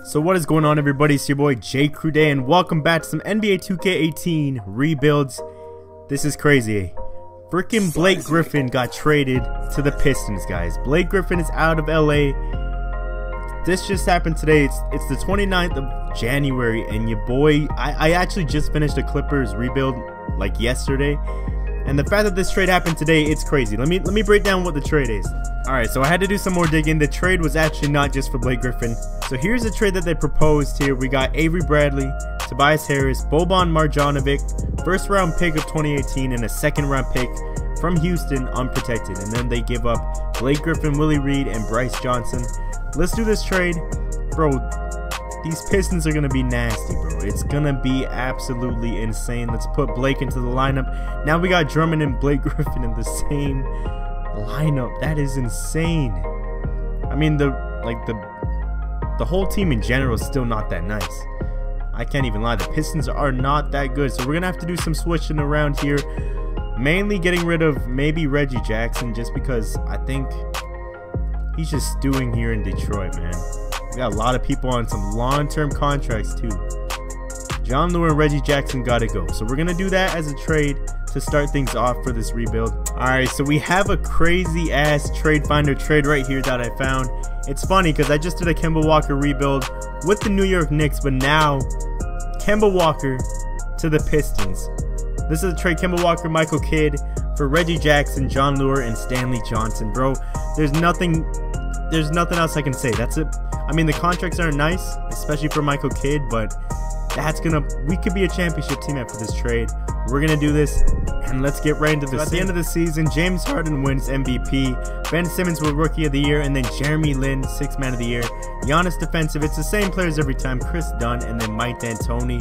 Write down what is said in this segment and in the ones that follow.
So what is going on, everybody? It's your boy J Crew Day, and welcome back to some NBA 2K18 rebuilds. This is crazy. Freaking Blake Griffin got traded to the Pistons, guys. Blake Griffin is out of LA. This just happened today. It's the 29th of January, and your boy, I actually just finished the Clippers rebuild like yesterday. And the fact that this trade happened today, it's crazy. Let me break down what the trade is. Alright, so I had to do some more digging. The trade was actually not just for Blake Griffin. So here's the trade that they proposed here. We got Avery Bradley, Tobias Harris, Boban Marjanovic, first round pick of 2018, and a second round pick from Houston unprotected. And then they give up Blake Griffin, Willie Reed, and Brice Johnson. Let's do this trade. Bro, these Pistons are going to be nasty, bro. It's going to be absolutely insane. Let's put Blake into the lineup. Now we got Drummond and Blake Griffin in the same lineup. That is insane. I mean, the whole team in general is still not that nice. I can't even lie. The Pistons are not that good. So we're going to have to do some switching around here. Mainly getting rid of maybe Reggie Jackson, just because I think he's just stewing here in Detroit, man. We got a lot of people on some long-term contracts too. John Lure and Reggie Jackson gotta go. So we're gonna do that as a trade to start things off for this rebuild. Alright, so we have a crazy ass trade finder trade right here that I found. It's funny because I just did a Kemba Walker rebuild with the New York Knicks, but now Kemba Walker to the Pistons. This is a trade: Kemba Walker, Michael Kidd for Reggie Jackson, John Lure, and Stanley Johnson. Bro, there's nothing else I can say. That's it. I mean, the contracts aren't nice, especially for Michael Kidd, but we could be a championship team after this trade. We're gonna do this, and let's get right into this. So at the end of the season, James Harden wins MVP, Ben Simmons was Rookie of the Year, and then Jeremy Lin, Sixth Man of the Year. Giannis defensive. It's the same players every time: Chris Dunn, and then Mike D'Antoni.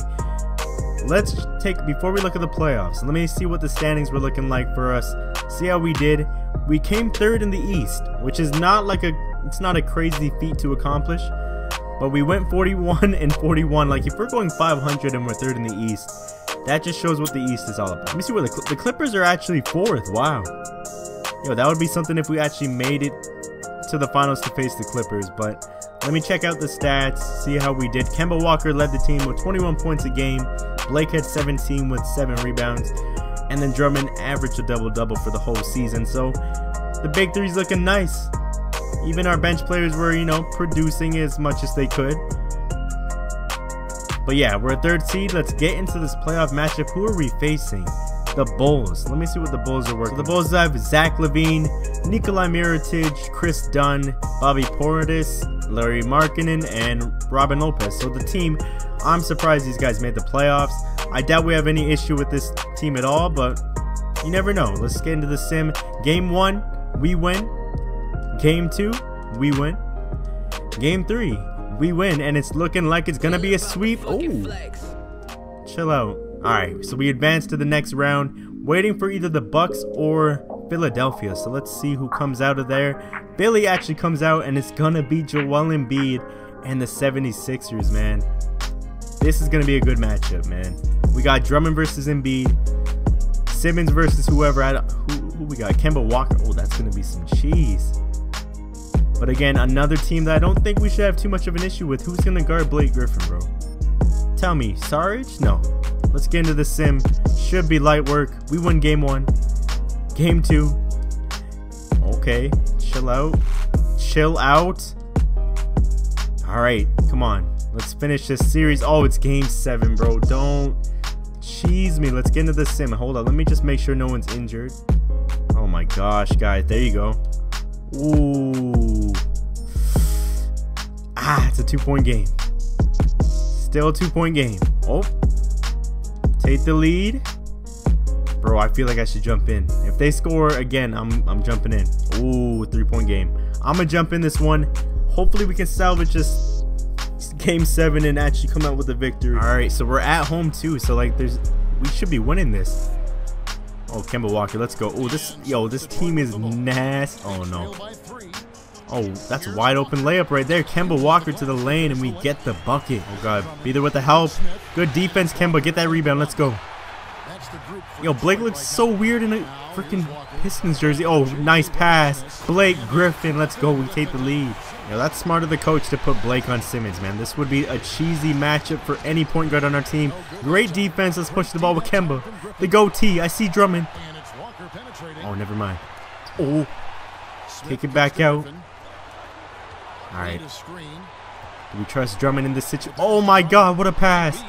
Before we look at the playoffs, let me see what the standings were looking like for us. See how we did. We came third in the East, which is it's not a crazy feat to accomplish, but we went 41 and 41. Like, if we're going 500 and we're third in the East, that just shows what the East is all about. Let me see where the Clippers are actually fourth. Wow. Yo, that would be something if we actually made it to the finals to face the Clippers. But let me check out the stats, see how we did. Kemba Walker led the team with 21 points a game. Blake had 17 with 7 rebounds. And then Drummond averaged a double-double for the whole season. So the big three's looking nice. Even our bench players were, producing as much as they could. But yeah, we're a third seed. Let's get into this playoff matchup. Who are we facing? The Bulls. Let me see what the Bulls are working. So the Bulls have Zach LaVine, Nikolai Mirotic, Chris Dunn, Bobby Portis, Larry Markkinen, and Robin Lopez. So the team, I'm surprised these guys made the playoffs. I doubt we have any issue with this team at all, but you never know. Let's get into the sim. Game 1, we win. Game 2, we win. Game 3, we win, and it's looking like it's gonna be a sweep. Oh, chill out. Alright, so we advance to the next round, waiting for either the Bucks or Philadelphia. So let's see who comes out of there. Philly actually comes out, and it's gonna be Joel Embiid and the 76ers, man. This is gonna be a good matchup, man. We got Drummond versus Embiid, Simmons versus whoever. Who we got? Kemba Walker. Oh, that's gonna be some cheese. But again, another team that I don't think we should have too much of an issue with. Who's gonna guard Blake Griffin, bro? Tell me, Sarge? No. Let's get into the sim. Should be light work. We win game 1. Game 2. Okay, chill out. Chill out. Alright, come on. Let's finish this series. Oh, it's game 7, bro. Don't cheese me. Let's get into the sim. Hold on. Let me just make sure no one's injured. Oh my gosh, guys. There you go. Ooh. It's a 2-point game. Still a 2-point game. Oh. Take the lead. Bro, I feel like I should jump in. If they score again, I'm jumping in. Ooh, 3-point game. I'm gonna jump in this one. Hopefully we can salvage this game 7 and actually come out with a victory. Alright, so we're at home too. So like we should be winning this. Oh, Kemba Walker, let's go. Oh, this team is nasty. Oh no. Oh, that's a wide open layup right there. Kemba Walker to the lane, and we get the bucket. Oh god, be there with the help. Good defense, Kemba. Get that rebound. Let's go. Yo, Blake looks so weird in a freaking Pistons jersey. Oh, nice pass. Blake Griffin, let's go. We take the lead. Yo, that's smart of the coach to put Blake on Simmons, man. This would be a cheesy matchup for any point guard on our team. Great defense. Let's push the ball with Kemba. The goatee. I see Drummond. Oh, never mind. Oh. Kick it back out. Alright. Do we trust Drummond in this situation? Oh my god, what a pass.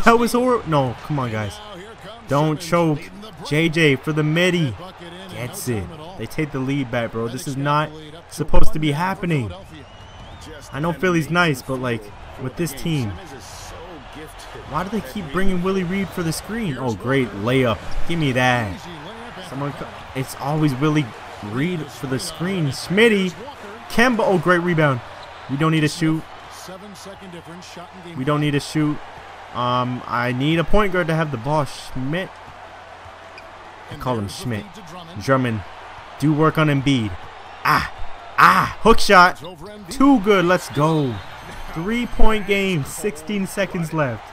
That was horrible. No, come on, guys. Don't choke. JJ for the midi. Gets it. They take the lead back, bro. This is not supposed to be happening. I know Philly's nice, but like with this team, why do they keep bringing Willie Reed for the screen? Oh, great layup. Give me that. Someone. It's always Willie Reed for the screen. Smitty. Kemba. Oh, great rebound. We don't need to shoot. We don't need to shoot. I need a point guard to have the ball. Schmidt. I call him Schmidt. Drummond. Do work on Embiid. Hook shot. Too good. Let's go. 3-point game. 16 seconds left.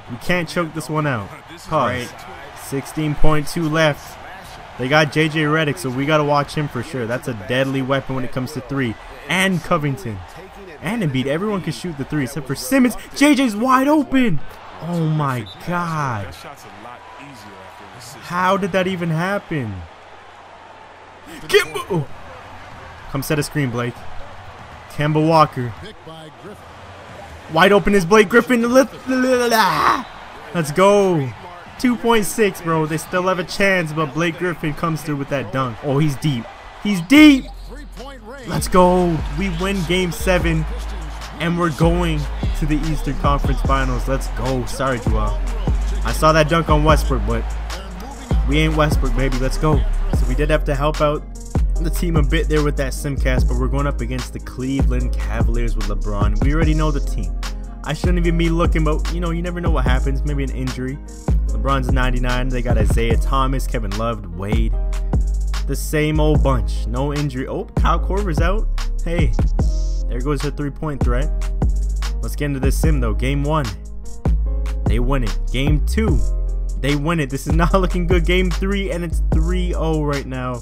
We can't choke this one out. Right. 16.2 left. They got JJ Redick, so we got to watch him for sure. That's a deadly weapon when it comes to three. And Covington. And Embiid. Everyone can shoot the three except for Simmons. JJ's wide open. Oh my god. How did that even happen? Kemba. Oh. Come set a screen, Blake. Kemba Walker. Wide open is Blake Griffin. Let's go. 2.6, bro. They still have a chance, but Blake Griffin comes through with that dunk. Oh, he's deep. He's deep. Let's go. We win game 7, and we're going to the Eastern Conference Finals. Let's go. Sorry, Joel. I saw that dunk on Westbrook, but we ain't Westbrook, baby. Let's go. So we did have to help out the team a bit there with that simcast, but we're going up against the Cleveland Cavaliers with LeBron. We already know the team. I shouldn't even be looking, but you know, you never know what happens. Maybe an injury. LeBron's 99. They got Isaiah Thomas, Kevin Love, Wade. The same old bunch. No injury. Oh, Kyle Korver's out. Hey, there goes her 3-point threat. Let's get into this sim though. Game 1, they win it. Game 2, they win it. This is not looking good. Game 3, and it's 3-0 right now.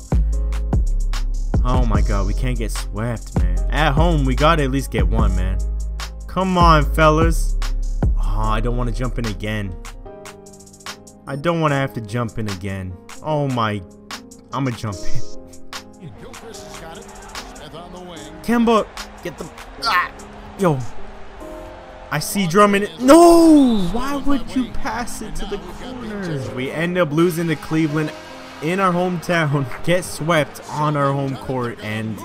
Oh my god, we can't get swept, man. At home, we gotta at least get one, man. Come on, fellas. Oh, I don't want to jump in again. I don't want to have to jump in again. Oh my, I'm gonna jump in. Kemba, get the yo. I see Drummond. No, why would you pass it to the corners? We end up losing to Cleveland in our hometown, get swept on our home court, and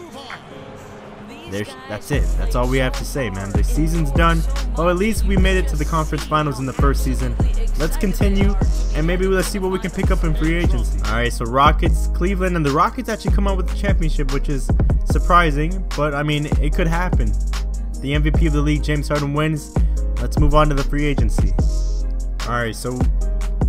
that's it. That's all we have to say, man. The season's done. Well, at least we made it to the conference finals in the first season. Let's continue, and maybe let's see what we can pick up in free agency. All right, so Rockets, Cleveland, and the Rockets actually come out with the championship, which is surprising, but I mean, it could happen. The MVP of the league, James Harden, wins. Let's move on to the free agency. All right, so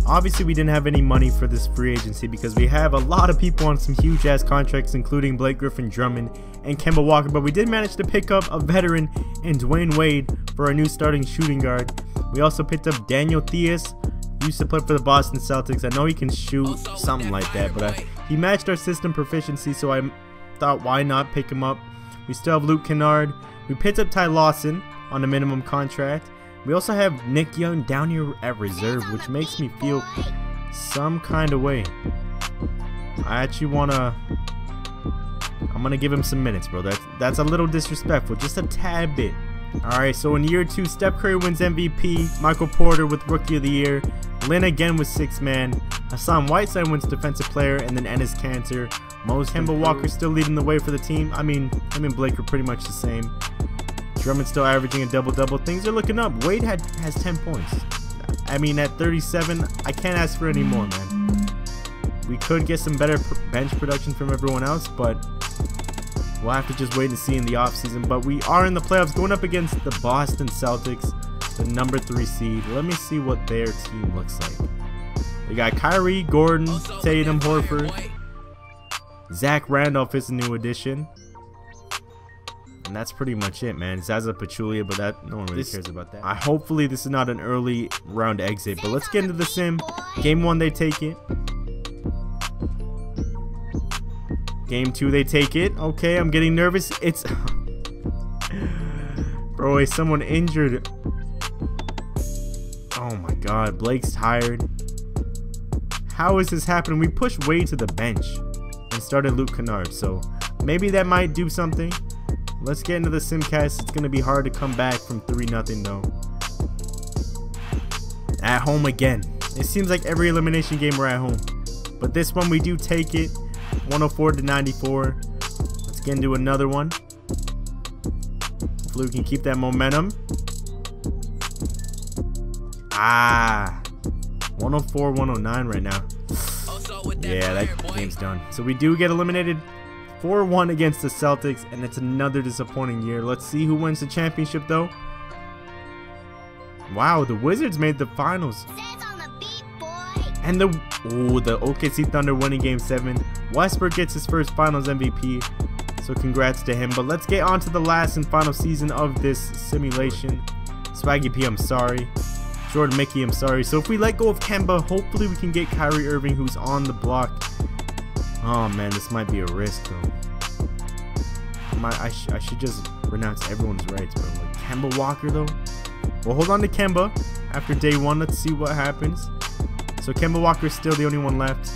obviously we didn't have any money for this free agency because we have a lot of people on some huge ass contracts, including Blake Griffin, Drummond, and Kemba Walker, but we did manage to pick up a veteran in Dwayne Wade for our new starting shooting guard. We also picked up Daniel Theus, used to play for the Boston Celtics. I know he can shoot something like that, but he matched our system proficiency, so I thought why not pick him up. We still have Luke Kennard. We picked up Ty Lawson on a minimum contract. We also have Nick Young down here at reserve, which makes me feel some kind of way. I actually I'm gonna give him some minutes, bro. That's a little disrespectful, just a tad bit. Alright, so in year 2, Steph Curry wins MVP, Michael Porter with Rookie of the Year, Lynn again with 6th man, Hassan Whiteside wins Defensive Player, and then Enes Kanter. Kemba Walker still leading the way for the team. I mean, him and Blake are pretty much the same. Drummond still averaging a double-double. Things are looking up. Wade has 10 points. I mean, at 37, I can't ask for any more, man. We could get some better bench production from everyone else, but we'll have to just wait and see in the offseason. But we are in the playoffs going up against the Boston Celtics, the number 3 seed. Let me see what their team looks like. We got Kyrie, Gordon, Tatum, Horford. Zach Randolph is a new addition. And that's pretty much it, man. Zaza Pachulia, but no one really cares about that. Hopefully this is not an early round exit, but let's get into the sim. Game 1, they take it. Game 2, they take it. Okay, I'm getting nervous. Bro, is someone injured? Oh my god, Blake's tired. How is this happening? We pushed Wade to the bench and started Luke Kennard, so maybe that might do something. Let's get into the simcast. It's gonna be hard to come back from 3-0 though. At home again. It seems like every elimination game we're at home, but this one we do take it. 104-94. Let's get into another one. Hopefully we can keep that momentum. 104-109 right now. Yeah, that game's done. So we do get eliminated 4-1 against the Celtics, and it's another disappointing year. Let's see who wins the championship though. Wow, the Wizards made the finals. And the OKC Thunder winning game 7. Westbrook gets his first finals MVP. So congrats to him. But let's get on to the last and final season of this simulation. Swaggy P, I'm sorry. Jordan Mickey, I'm sorry. So if we let go of Kemba, hopefully we can get Kyrie Irving, who's on the block. Oh man, this might be a risk though. I should just renounce everyone's rights, bro. Like Kemba Walker though. We'll hold on to Kemba after day 1. Let's see what happens. So Kemba Walker is still the only one left.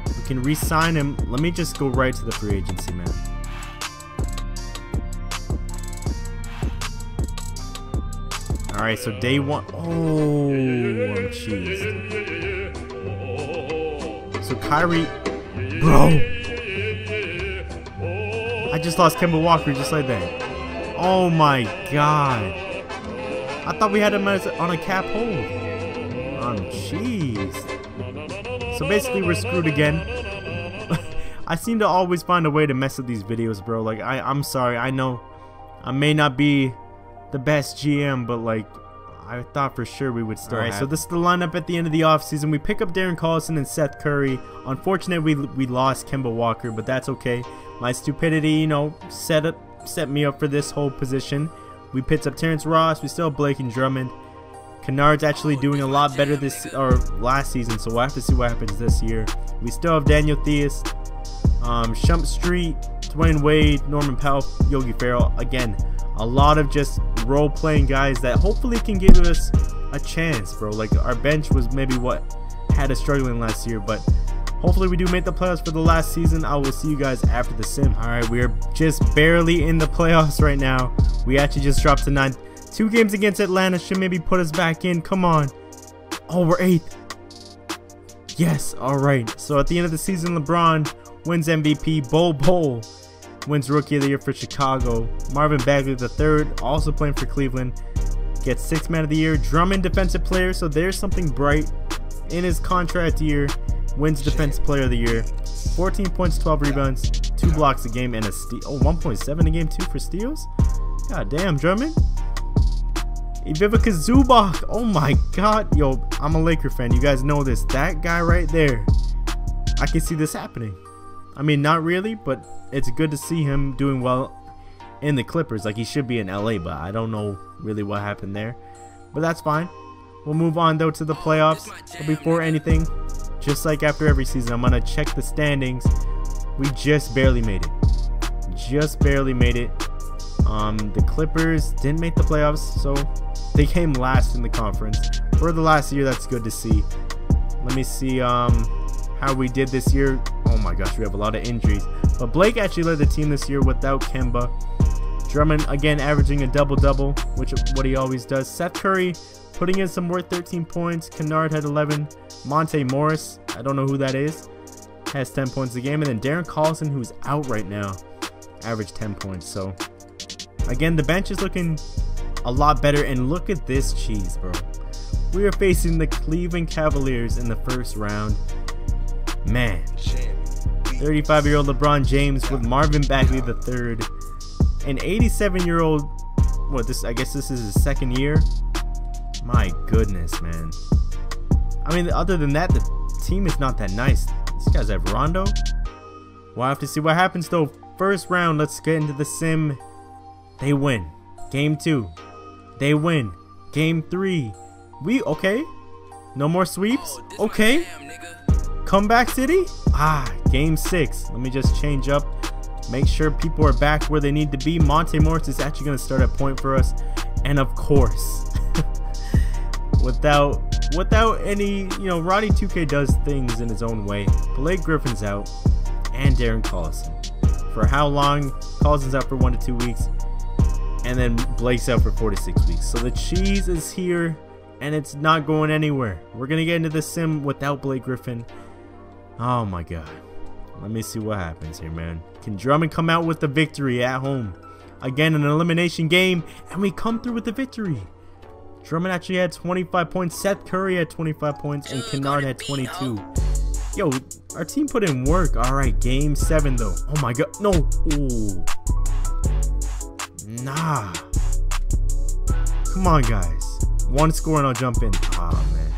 We can re-sign him. Let me just go right to the free agency, man. Alright, so day 1. Oh, I'm cheesed. So Kyrie. Bro. I just lost Kemba Walker just like that. Oh my god. I thought we had him on a cap hold. I'm cheesed. So basically we're screwed again. I seem to always find a way to mess with these videos, bro. Like I'm sorry. I know I may not be the best GM, but like I thought for sure we would start. Alright, so this is the lineup at the end of the offseason. We pick up Darren Collison and Seth Curry. Unfortunately, we lost Kemba Walker, but that's okay. My stupidity, you know, set me up for this whole position. We picked up Terrence Ross. We still have Blake and Drummond. Kennard's actually doing a lot better last season, so we'll have to see what happens this year. We still have Daniel Theus, Shump Street, Dwayne Wade, Norman Powell, Yogi Ferrell. Again, a lot of just role-playing guys that hopefully can give us a chance, bro. Like our bench was maybe what had us struggling last year, but hopefully we do make the playoffs for the last season. I will see you guys after the sim. Alright, we are just barely in the playoffs right now. We actually just dropped to 9th. 2 games against Atlanta should maybe put us back in. Come on. Oh, we're 8th. Yes, alright. So at the end of the season, LeBron wins MVP. Bol wins Rookie of the Year for Chicago. Marvin Bagley III, also playing for Cleveland, gets 6th Man of the Year. Drummond Defensive Player, so there's something bright in his contract year. Wins Defensive Player of the Year. 14 points, 12 rebounds, 2 blocks a game, and a steal. Oh, 1.7 a game too for steals? God damn, Drummond. Ivica Zubac. Oh my god. Yo, I'm a Laker fan. You guys know this. That guy right there. I can see this happening. I mean, not really, but it's good to see him doing well in the Clippers. Like he should be in LA, but I don't know really what happened there. But that's fine. We'll move on though to the playoffs. But before anything, just like after every season, I'm gonna check the standings. We just barely made it. Just barely made it. The Clippers didn't make the playoffs, so they came last in the conference. For the last year, that's good to see. Let me see how we did this year. Oh my gosh, we have a lot of injuries. But Blake actually led the team this year without Kemba. Drummond, again, averaging a double-double, which is what he always does. Seth Curry putting in some work, 13 points. Kennard had 11. Monte Morris, I don't know who that is, has 10 points a game. And then Darren Collison, who's out right now, averaged 10 points. So, again, the bench is looking a lot better. And look at this cheese, bro. We are facing the Cleveland Cavaliers in the first round. Man, 35-year-old LeBron James with Marvin Bagley III. An 87-year-old, I guess this is his second year. My goodness, man. I mean, other than that, the team is not that nice. These guys have Rondo. We'll have to see what happens, though. First round, let's get into the sim. They win. Game 2. They win. Game 3. Okay. No more sweeps. Okay. Comeback City. Game 6. Let me just change up make sure people are back where they need to be. Monte Morris is actually going to start at point for us. And of course, without any, Ronnie 2K does things in his own way. Blake Griffin's out and Darren Collison. For how long? Collison's out for 1 to 2 weeks. And then Blake's out for 4 to 6 weeks. So the cheese is here and it's not going anywhere. We're going to get into the sim without Blake Griffin. Oh my God. Let me see what happens here, man. Can Drummond come out with the victory at home? Again, an elimination game, and we come through with the victory. Drummond actually had 25 points. Seth Curry had 25 points, and Kennard had 22. Yo, our team put in work. All right, game 7, though. Oh, my God. No. Ooh. Nah. Come on, guys. 1 score, and I'll jump in. Ah, man.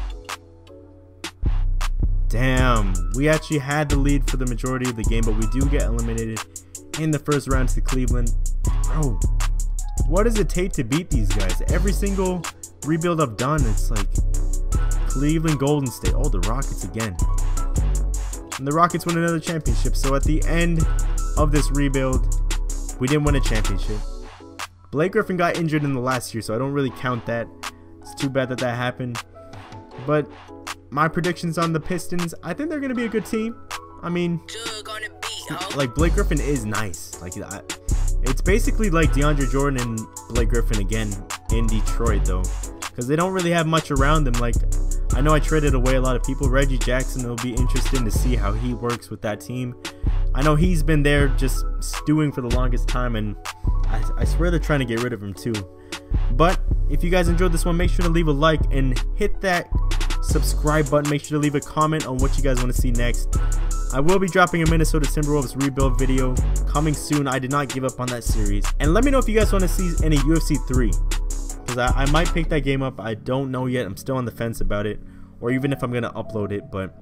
Damn. We actually had the lead for the majority of the game, but we do get eliminated in the first round to Cleveland. Bro, what does it take to beat these guys? Every single rebuild I've done, it's like Cleveland, Golden State. Oh, the Rockets again. And the Rockets win another championship. So at the end of this rebuild, we didn't win a championship. Blake Griffin got injured in the last year, so I don't really count that. It's too bad that that happened. But my predictions on the Pistons, I think they're going to be a good team. I mean, like, Blake Griffin is nice. Like, it's basically like DeAndre Jordan and Blake Griffin again in Detroit, though, because they don't really have much around them. Like, I know I traded away a lot of people. Reggie Jackson, it'll be interesting to see how he works with that team. I know he's been there just stewing for the longest time, and I swear they're trying to get rid of him too. But if you guys enjoyed this one, make sure to leave a like and hit that subscribe button. Make sure to leave a comment on what you guys want to see next. I will be dropping a Minnesota Timberwolves rebuild video coming soon. I did not give up on that series. And let me know if you guys want to see any UFC 3. Because I might pick that game up. I don't know yet. I'm still on the fence about it. Or even if I'm going to upload it. But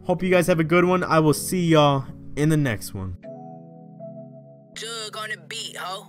hope you guys have a good one. I will see y'all in the next one. Jug on the beat, ho.